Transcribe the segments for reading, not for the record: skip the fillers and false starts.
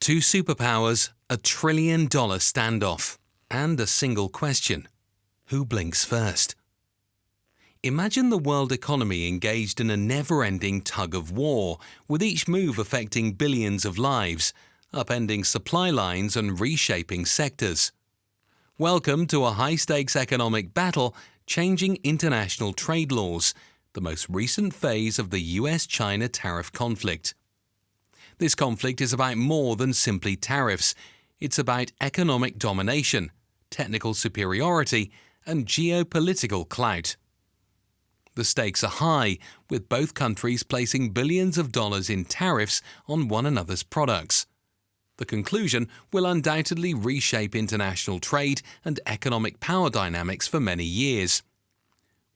Two superpowers, $1 trillion standoff, and a single question: who blinks first? Imagine the world economy engaged in a never-ending tug-of-war, with each move affecting billions of lives, upending supply lines and reshaping sectors. Welcome to a high-stakes economic battle changing international trade laws, the most recent phase of the US-China tariff conflict. This conflict is about more than simply tariffs. It's about economic domination, technical superiority, and geopolitical clout. The stakes are high, with both countries placing billions of dollars in tariffs on one another's products. The conclusion will undoubtedly reshape international trade and economic power dynamics for many years.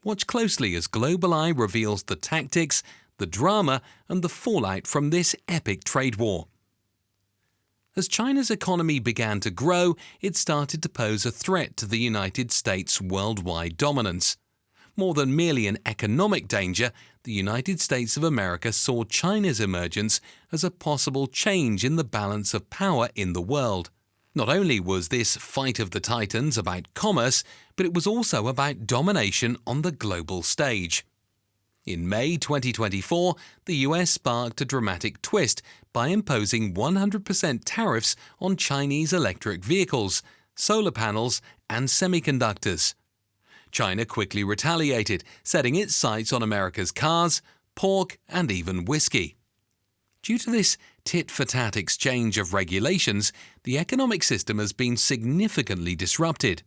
Watch closely as Global Eye reveals the tactics, the drama, and the fallout from this epic trade war. As China's economy began to grow, it started to pose a threat to the United States' worldwide dominance. More than merely an economic danger, the United States of America saw China's emergence as a possible change in the balance of power in the world. Not only was this fight of the titans about commerce, but it was also about domination on the global stage. In May 2024, the US sparked a dramatic twist by imposing 100% tariffs on Chinese electric vehicles, solar panels, and semiconductors. China quickly retaliated, setting its sights on America's cars, pork, and even whiskey. Due to this tit-for-tat exchange of regulations, the economic system has been significantly disrupted.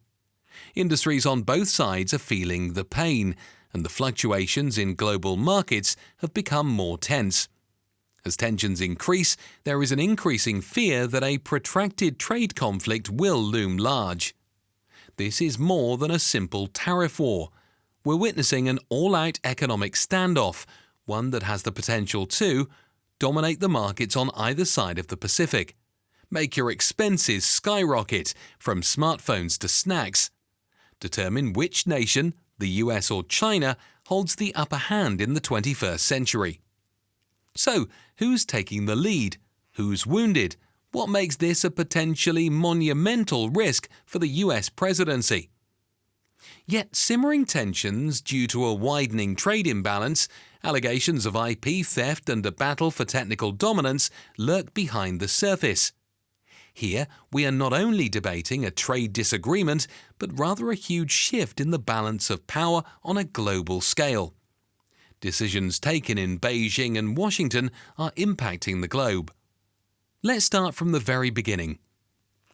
Industries on both sides are feeling the pain, and the fluctuations in global markets have become more tense. As tensions increase, there is an increasing fear that a protracted trade conflict will loom large. This is more than a simple tariff war. We're witnessing an all-out economic standoff, one that has the potential to dominate the markets on either side of the Pacific, make your expenses skyrocket from smartphones to snacks, determine which nation, the US or China, holds the upper hand in the 21st century. So, who's taking the lead? Who's wounded? What makes this a potentially monumental risk for the US presidency? Yet simmering tensions due to a widening trade imbalance, allegations of IP theft and a battle for technical dominance lurk behind the surface. Here, we are not only debating a trade disagreement, but rather a huge shift in the balance of power on a global scale. Decisions taken in Beijing and Washington are impacting the globe. Let's start from the very beginning.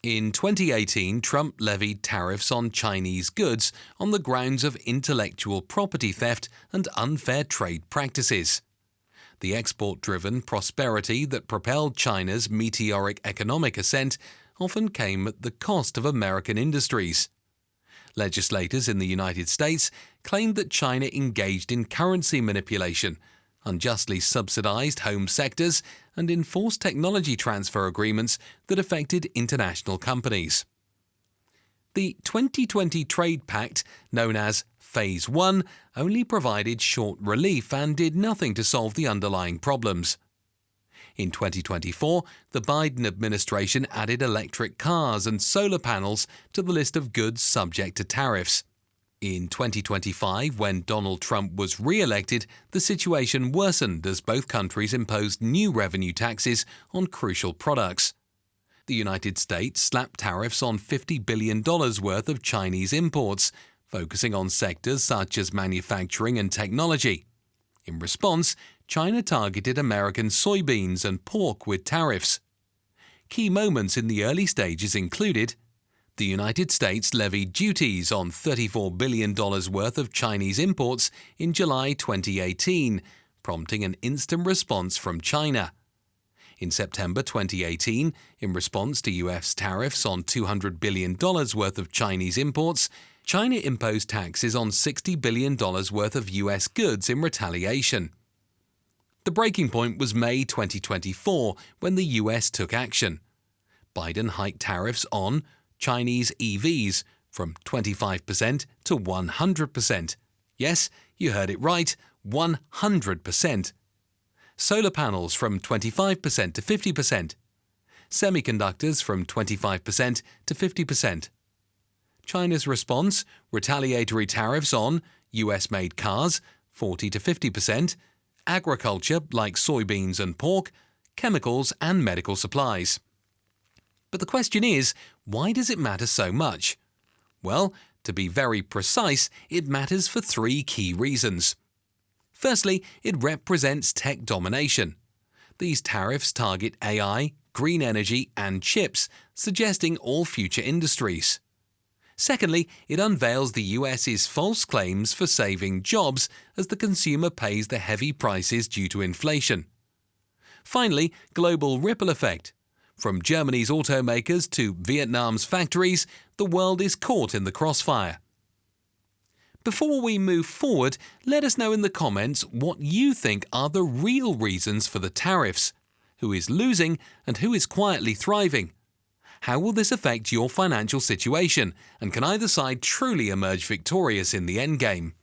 In 2018, Trump levied tariffs on Chinese goods on the grounds of intellectual property theft and unfair trade practices. The export-driven prosperity that propelled China's meteoric economic ascent often came at the cost of American industries. Legislators in the United States claimed that China engaged in currency manipulation, unjustly subsidized home sectors, and enforced technology transfer agreements that affected international companies. The 2020 Trade Pact, known as Phase 1, only provided short relief and did nothing to solve the underlying problems. In 2024, the Biden administration added electric cars and solar panels to the list of goods subject to tariffs. In 2025, when Donald Trump was re-elected, the situation worsened as both countries imposed new revenue taxes on crucial products. The United States slapped tariffs on $50 billion worth of Chinese imports, focusing on sectors such as manufacturing and technology. In response, China targeted American soybeans and pork with tariffs. Key moments in the early stages included: the United States levied duties on $34 billion worth of Chinese imports in July 2018, prompting an instant response from China. In September 2018, in response to US tariffs on $200 billion worth of Chinese imports, China imposed taxes on $60 billion worth of US goods in retaliation. The breaking point was May 2024, when the US took action. Biden hiked tariffs on Chinese EVs from 25% to 100%. Yes, you heard it right, 100%. Solar panels from 25% to 50%. semiconductors from 25% to 50%. China's response, retaliatory tariffs on US-made cars, 40 to 50%, agriculture like soybeans and pork, chemicals and medical supplies. But the question is, why does it matter so much? Well, to be very precise, it matters for three key reasons. Firstly, it represents tech domination. These tariffs target AI, green energy, and chips, suggesting all future industries. Secondly, it unveils the US's false claims for saving jobs as the consumer pays the heavy prices due to inflation. Finally, global ripple effect. From Germany's automakers to Vietnam's factories, the world is caught in the crossfire. Before we move forward, let us know in the comments what you think are the real reasons for the tariffs. Who is losing and who is quietly thriving? How will this affect your financial situation, and can either side truly emerge victorious in the endgame?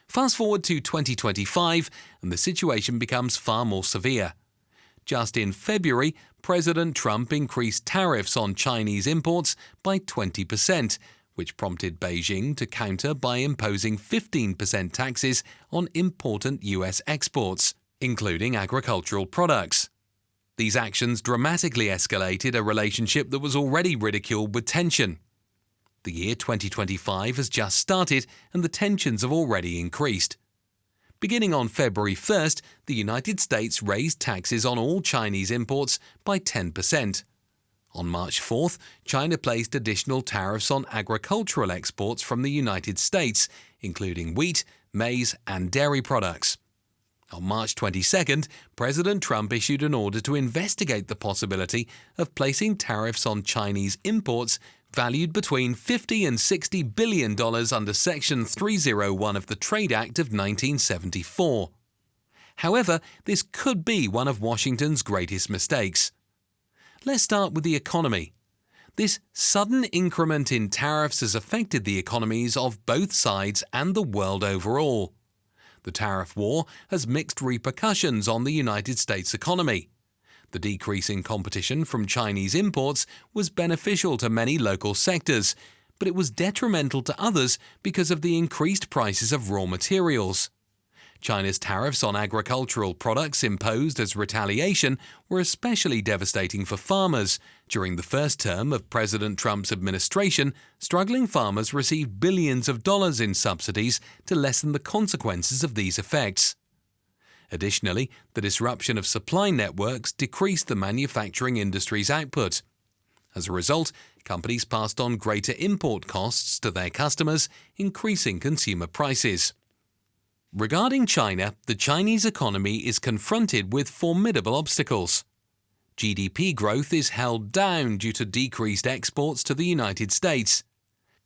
Fast forward to 2025, and the situation becomes far more severe. Just in February, President Trump increased tariffs on Chinese imports by 20%, which prompted Beijing to counter by imposing 15% taxes on important US exports, including agricultural products. These actions dramatically escalated a relationship that was already ridiculed with tension. The year 2025 has just started and the tensions have already increased. Beginning on February 1st, the United States raised taxes on all Chinese imports by 10%. On March 4th, China placed additional tariffs on agricultural exports from the United States, including wheat, maize, and dairy products. On March 22nd, President Trump issued an order to investigate the possibility of placing tariffs on Chinese imports valued between $50 and $60 billion under Section 301 of the Trade Act of 1974. However, this could be one of Washington's greatest mistakes. Let's start with the economy. This sudden increment in tariffs has affected the economies of both sides and the world overall. The tariff war has mixed repercussions on the United States economy. The decrease in competition from Chinese imports was beneficial to many local sectors, but it was detrimental to others because of the increased prices of raw materials. China's tariffs on agricultural products imposed as retaliation were especially devastating for farmers. During the first term of President Trump's administration, struggling farmers received billions of dollars in subsidies to lessen the consequences of these effects. Additionally, the disruption of supply networks decreased the manufacturing industry's output. As a result, companies passed on greater import costs to their customers, increasing consumer prices. Regarding China, the Chinese economy is confronted with formidable obstacles. GDP growth is held down due to decreased exports to the United States.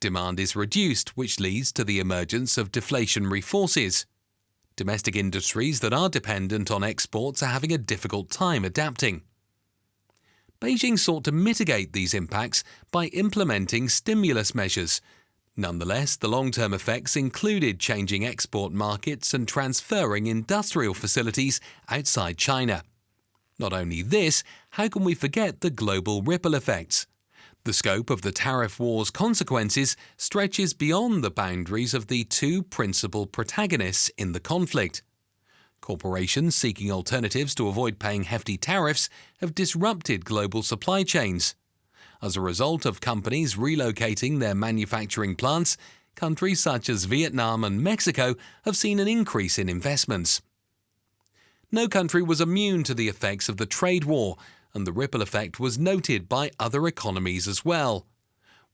Demand is reduced, which leads to the emergence of deflationary forces. Domestic industries that are dependent on exports are having a difficult time adapting. Beijing sought to mitigate these impacts by implementing stimulus measures. Nonetheless, the long-term effects included changing export markets and transferring industrial facilities outside China. Not only this, how can we forget the global ripple effects? The scope of the tariff war's consequences stretches beyond the boundaries of the two principal protagonists in the conflict. Corporations seeking alternatives to avoid paying hefty tariffs have disrupted global supply chains. As a result of companies relocating their manufacturing plants, countries such as Vietnam and Mexico have seen an increase in investments. No country was immune to the effects of the trade war, and the ripple effect was noted by other economies as well.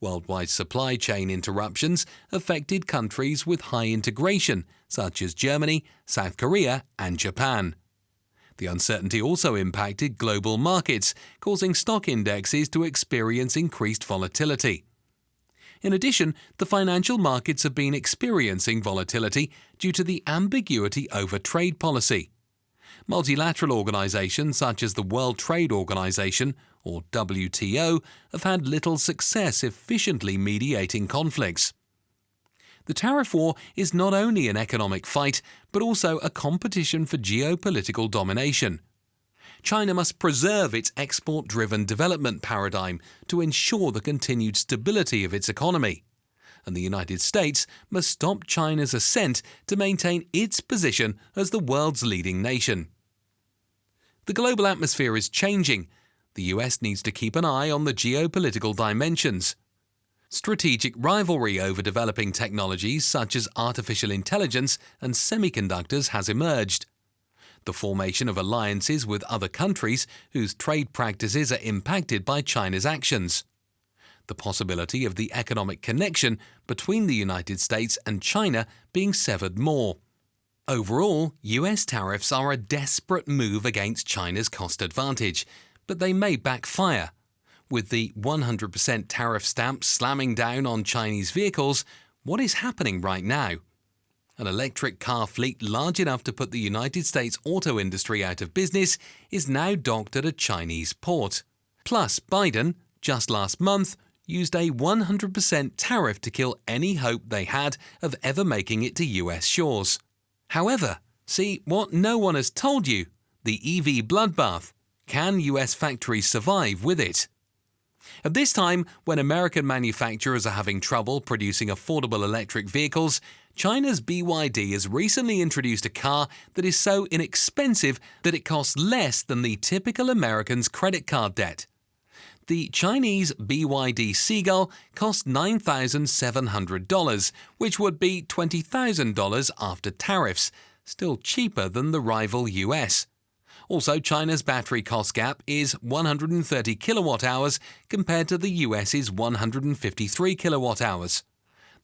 Worldwide supply chain interruptions affected countries with high integration, such as Germany, South Korea, and Japan. The uncertainty also impacted global markets, causing stock indexes to experience increased volatility. In addition, the financial markets have been experiencing volatility due to the ambiguity over trade policy. Multilateral organizations such as the World Trade Organization, or WTO, have had little success efficiently mediating conflicts. The tariff war is not only an economic fight, but also a competition for geopolitical domination. China must preserve its export-driven development paradigm to ensure the continued stability of its economy. And the United States must stop China's ascent to maintain its position as the world's leading nation. The global atmosphere is changing. The US needs to keep an eye on the geopolitical dimensions. Strategic rivalry over developing technologies such as artificial intelligence and semiconductors has emerged. The formation of alliances with other countries whose trade practices are impacted by China's actions. The possibility of the economic connection between the United States and China being severed more. Overall, US tariffs are a desperate move against China's cost advantage, but they may backfire. With the 100% tariff stamp slamming down on Chinese vehicles, what is happening right now? An electric car fleet large enough to put the United States auto industry out of business is now docked at a Chinese port. Plus, Biden, just last month, used a 100% tariff to kill any hope they had of ever making it to US shores. However, see what no one has told you, the EV bloodbath. Can US factories survive with it? At this time, when American manufacturers are having trouble producing affordable electric vehicles, China's BYD has recently introduced a car that is so inexpensive that it costs less than the typical American's credit card debt. The Chinese BYD Seagull cost $9,700, which would be $20,000 after tariffs, still cheaper than the rival US. Also, China's battery cost gap is 130 kilowatt-hours compared to the US's 153 kilowatt-hours.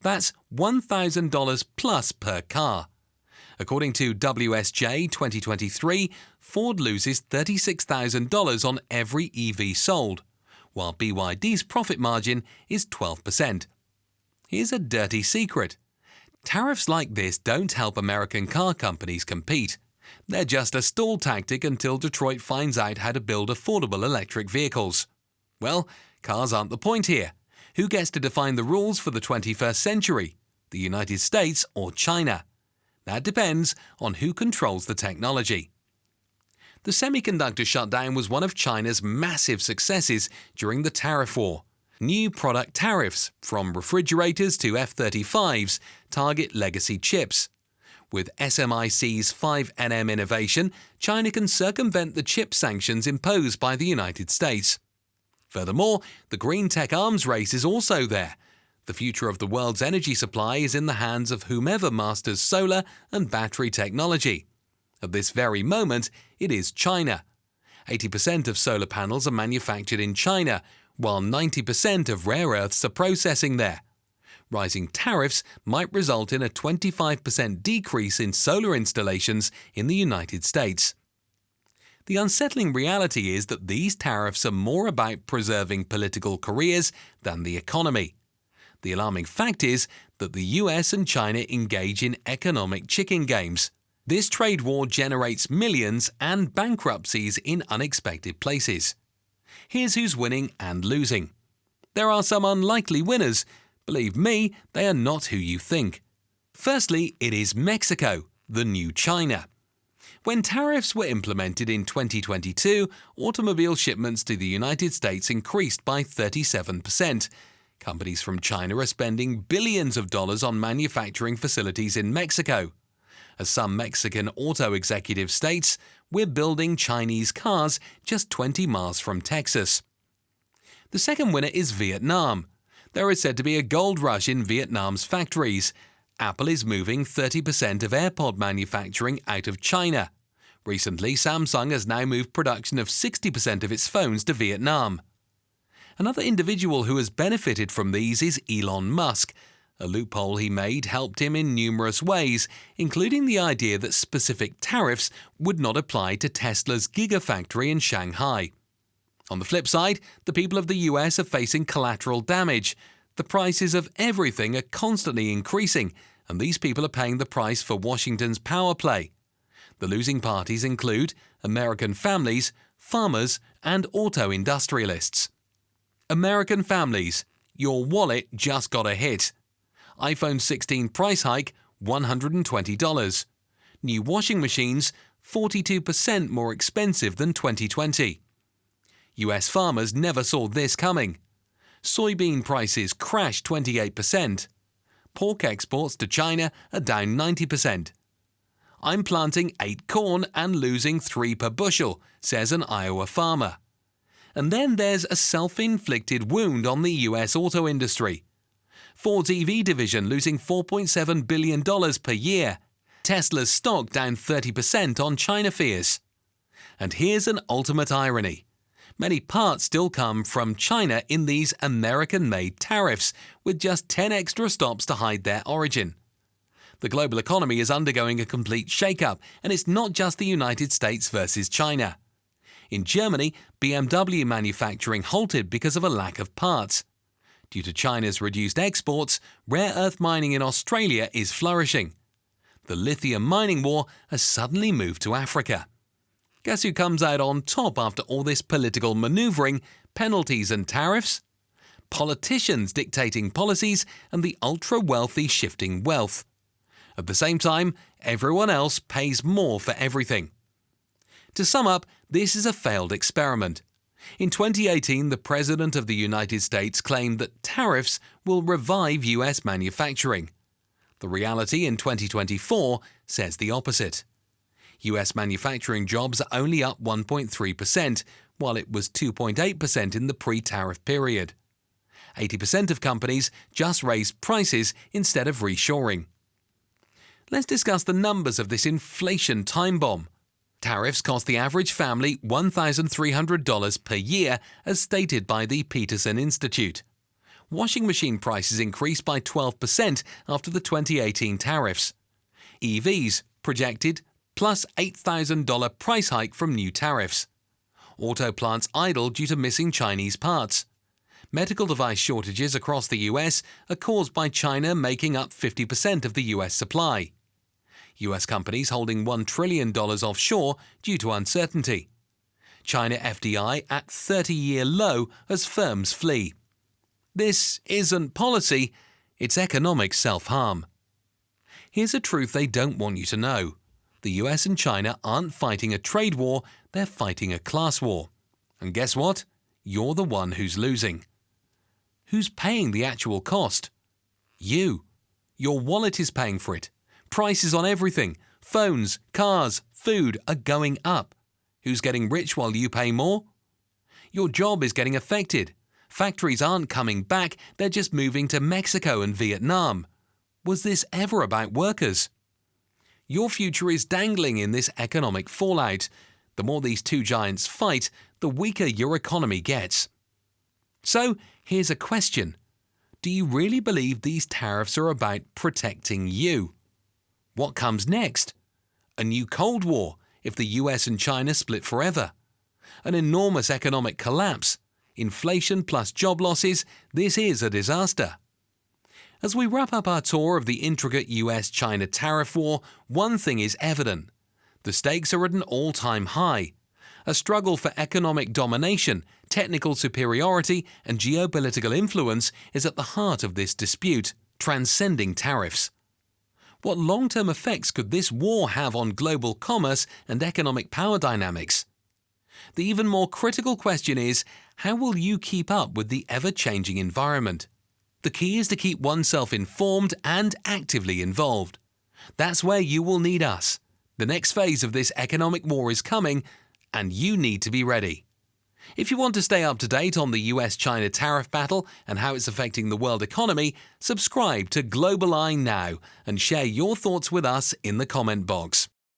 That's $1,000 plus per car. According to WSJ 2023, Ford loses $36,000 on every EV sold, while BYD's profit margin is 12%. Here's a dirty secret. Tariffs like this don't help American car companies compete. They're just a stall tactic until Detroit finds out how to build affordable electric vehicles. Well, cars aren't the point here. Who gets to define the rules for the 21st century? The United States or China? That depends on who controls the technology. The semiconductor shutdown was one of China's massive successes during the tariff war. New product tariffs, from refrigerators to F-35s, target legacy chips. With SMIC's 5nm innovation, China can circumvent the chip sanctions imposed by the United States. Furthermore, the green tech arms race is also there. The future of the world's energy supply is in the hands of whomever masters solar and battery technology. At this very moment, it is China. 80% of solar panels are manufactured in China, while 90% of rare earths are processing there. Rising tariffs might result in a 25% decrease in solar installations in the United States. The unsettling reality is that these tariffs are more about preserving political careers than the economy. The alarming fact is that the US and China engage in economic chicken games. This trade war generates millions and bankruptcies in unexpected places. Here's who's winning and losing. There are some unlikely winners. Believe me, they are not who you think. Firstly, it is Mexico, the new China. When tariffs were implemented in 2022, automobile shipments to the United States increased by 37%. Companies from China are spending billions of dollars on manufacturing facilities in Mexico. As some Mexican auto executives states, we're building Chinese cars just 20 miles from Texas. The second winner is Vietnam. There is said to be a gold rush in Vietnam's factories. Apple is moving 30% of AirPod manufacturing out of China. Recently, Samsung has now moved production of 60% of its phones to Vietnam. Another individual who has benefited from these is Elon Musk. A loophole he made helped him in numerous ways, including the idea that specific tariffs would not apply to Tesla's Gigafactory in Shanghai. On the flip side, the people of the US are facing collateral damage. The prices of everything are constantly increasing, and these people are paying the price for Washington's power play. The losing parties include American families, farmers, and auto industrialists. American families, your wallet just got a hit. iPhone 16 price hike, $120. New washing machines, 42% more expensive than 2020. US farmers never saw this coming. Soybean prices crashed 28%. Pork exports to China are down 90%. I'm planting 8 corn and losing 3 per bushel, says an Iowa farmer. And then there's a self-inflicted wound on the US auto industry. Ford's EV division losing $4.7 billion per year. Tesla's stock down 30% on China fears. And here's an ultimate irony. Many parts still come from China in these American-made tariffs, with just 10 extra stops to hide their origin. The global economy is undergoing a complete shake-up, and it's not just the United States versus China. In Germany, BMW manufacturing halted because of a lack of parts. Due to China's reduced exports, rare earth mining in Australia is flourishing. The lithium mining war has suddenly moved to Africa. Guess who comes out on top after all this political maneuvering, penalties and tariffs? Politicians dictating policies and the ultra-wealthy shifting wealth. At the same time, everyone else pays more for everything. To sum up, this is a failed experiment. In 2018, the President of the United States claimed that tariffs will revive US manufacturing. The reality in 2024 says the opposite. US manufacturing jobs are only up 1.3%, while it was 2.8% in the pre-tariff period. 80% of companies just raised prices instead of reshoring. Let's discuss the numbers of this inflation time bomb. Tariffs cost the average family $1,300 per year, as stated by the Peterson Institute. Washing machine prices increased by 12% after the 2018 tariffs. EVs projected plus $8,000 price hike from new tariffs. Auto plants idle due to missing Chinese parts. Medical device shortages across the US are caused by China making up 50% of the US supply. US companies holding $1 trillion offshore due to uncertainty. China FDI at 30-year low as firms flee. This isn't policy, it's economic self-harm. Here's a truth they don't want you to know. The US and China aren't fighting a trade war, they're fighting a class war. And guess what? You're the one who's losing. Who's paying the actual cost? You. Your wallet is paying for it. Prices on everything, phones, cars, food are going up. Who's getting rich while you pay more? Your job is getting affected. Factories aren't coming back, they're just moving to Mexico and Vietnam. Was this ever about workers? Your future is dangling in this economic fallout. The more these two giants fight, the weaker your economy gets. So, here's a question. Do you really believe these tariffs are about protecting you? What comes next? A new Cold War if the US and China split forever? An enormous economic collapse? Inflation plus job losses? This is a disaster. As we wrap up our tour of the intricate US-China tariff war, one thing is evident. The stakes are at an all-time high. A struggle for economic domination, technical superiority, and geopolitical influence is at the heart of this dispute, transcending tariffs. What long-term effects could this war have on global commerce and economic power dynamics? The even more critical question is, how will you keep up with the ever-changing environment? The key is to keep oneself informed and actively involved. That's where you will need us. The next phase of this economic war is coming, and you need to be ready. If you want to stay up to date on the US-China tariff battle and how it's affecting the world economy, subscribe to Global Eye now and share your thoughts with us in the comment box.